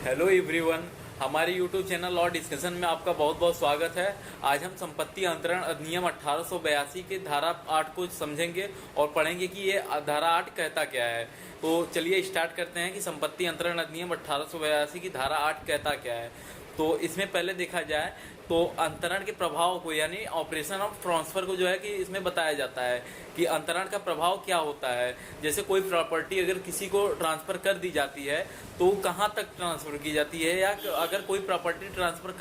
Hello everyone, हमारे YouTube channel law discussion में आपका बहुत बहुत स्वागत है। आज हम संपत्ति अंतरण अधिनियम 1882 के धारा 8 को समझेंगे और पढ़ेंगे कि ये धारा 8 कहता क्या है। तो चलिए स्टार्ट करते हैं कि संपत्ति अंतरण अधिनियम 1882 की धारा 8 कहता क्या है। तो इसमें पहले देखा जाए तो अंतरण के प्रभाव को यानी ऑपरेशन ऑफ ट्रांसफर को जो है कि इसमें बताया जाता है कि अंतरण का प्रभाव क्या होता है। जैसे कोई प्रॉपर्टी अगर किसी को ट्रांसफर कर दी जाती है तो कहाँ तक ट्रांसफर की जाती है, या अगर कोई प्रॉपर्टी ट्रांसफर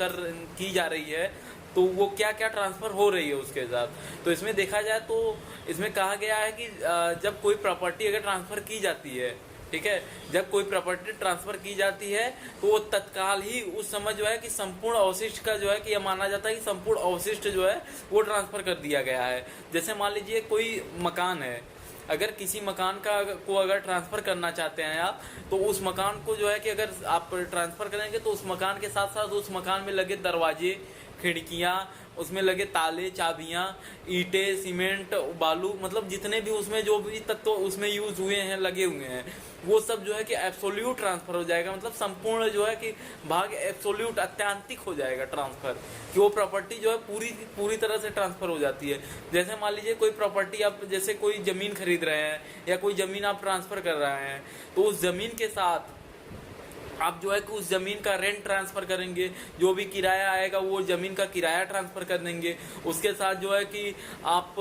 की जा रही है तो वो क्या क्या ट्रांसफर हो रही है उसके साथ। तो इसमें देखा जाए तो इसमें कहा गया है कि जब कोई प्रॉपर्टी अगर ट्रांसफर की जाती है, ठीक है, जब कोई प्रॉपर्टी ट्रांसफर की जाती है तो वो तत्काल ही उस समय जो है कि संपूर्ण अवशिष्ट का जो है कि यह माना जाता है कि संपूर्ण अवशिष्ट जो है वो ट्रांसफर कर दिया गया है। जैसे मान लीजिए कोई मकान है, अगर किसी मकान को अगर ट्रांसफर करना चाहते हैं आप, तो उस मकान को जो है कि अगर आप ट्रांसफर करेंगे तो उस मकान के साथ साथ उस मकान में लगे दरवाजे, खिड़कियाँ, उसमें लगे ताले, चाबियाँ, ईंटें, सीमेंट, बालू, मतलब जितने भी उसमें जो भी तत्व उसमें यूज हुए हैं, लगे हुए हैं, वो सब जो है कि एब्सोल्यूट ट्रांसफर हो जाएगा। मतलब संपूर्ण जो है कि भाग एब्सोल्यूट अत्यांतिक हो जाएगा ट्रांसफर, कि वो प्रॉपर्टी जो है पूरी तरह से ट्रांसफर हो जाती है। जैसे मान लीजिए कोई प्रॉपर्टी आप जैसे कोई ज़मीन खरीद रहे हैं या कोई ज़मीन आप ट्रांसफ़र कर रहे हैं, तो उस ज़मीन के साथ आप जो है कि उस ज़मीन का रेंट ट्रांसफ़र करेंगे, जो भी किराया आएगा वो ज़मीन का किराया ट्रांसफ़र कर देंगे। उसके साथ जो है कि आप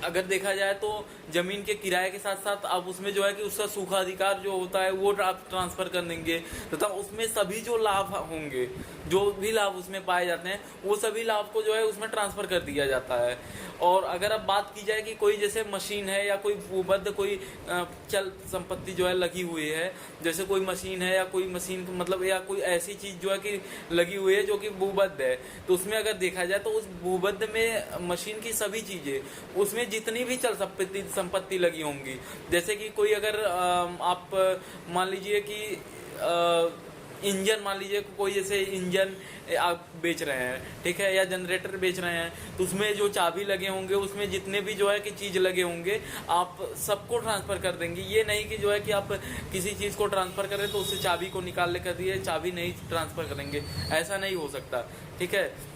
अगर देखा जाए तो ज़मीन के किराए के साथ साथ आप उसमें जो है कि उसका सूखा अधिकार जो होता है वो आप ट्रांसफ़र कर देंगे, तथा उसमें सभी जो लाभ होंगे, जो भी लाभ उसमें पाए जाते हैं, वो सभी लाभ को जो है उसमें ट्रांसफ़र कर दिया जाता है। और अगर अब बात की जाए कि कोई जैसे मशीन है या कोई भूबद्ध कोई चल संपत्ति जो है लगी हुई है, जैसे कोई मशीन है या कोई मशीन मतलब या कोई ऐसी चीज़ जो है कि लगी हुई है जो कि भूबद्ध है, तो उसमें अगर देखा जाए तो उस भूबद्ध में मशीन की सभी चीज़ें, उसमें जितनी भी चल संपत्ति लगी होंगी, जैसे कि कोई अगर आप मान लीजिए कि इंजन, मान लीजिए कोई जैसे इंजन आप बेच रहे हैं, ठीक है, या जनरेटर बेच रहे हैं, तो उसमें जो चाबी लगे होंगे, उसमें जितने भी जो है कि चीज़ लगे होंगे, आप सबको ट्रांसफ़र कर देंगे। ये नहीं कि जो है कि आप किसी चीज़ को ट्रांसफ़र करें तो उससे चाबी को निकाल कर दिए, चाबी नहीं ट्रांसफ़र करेंगे, ऐसा नहीं हो सकता, ठीक है।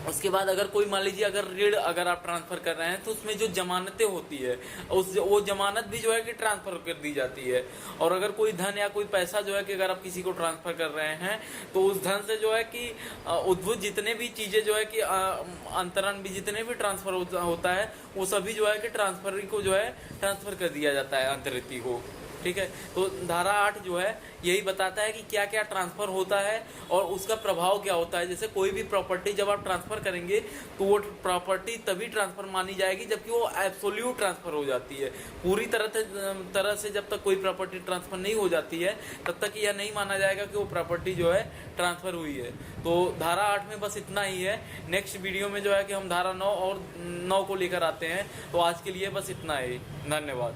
उसके बाद अगर कोई मान लीजिए अगर ऋण अगर आप ट्रांसफ़र कर रहे हैं तो उसमें जो जमानतें होती है वो जमानत भी जो है कि ट्रांसफ़र कर दी जाती है। और अगर कोई धन या कोई पैसा जो है कि अगर आप किसी को ट्रांसफ़र कर रहे हैं तो उस धन से जो है कि उद्भूत जितने भी चीज़ें जो है कि अंतरण भी जितने भी ट्रांसफ़र होता है वो सभी जो है कि ट्रांसफ़र को जो है ट्रांसफ़र कर दिया जाता है अंतरित को, ठीक है। तो धारा 8 जो है यही बताता है कि क्या क्या ट्रांसफ़र होता है और उसका प्रभाव क्या होता है। जैसे कोई भी प्रॉपर्टी जब आप ट्रांसफ़र करेंगे तो वो प्रॉपर्टी तभी ट्रांसफ़र मानी जाएगी जबकि वो एब्सोल्यूट ट्रांसफ़र हो जाती है। पूरी तरह से जब तक कोई प्रॉपर्टी ट्रांसफ़र नहीं हो जाती है तब तक यह नहीं माना जाएगा कि वो प्रॉपर्टी जो है ट्रांसफ़र हुई है। तो धारा 8 में बस इतना ही है। नेक्स्ट वीडियो में जो है कि हम धारा 9 और 9 को लेकर आते हैं। तो आज के लिए बस इतना ही। धन्यवाद।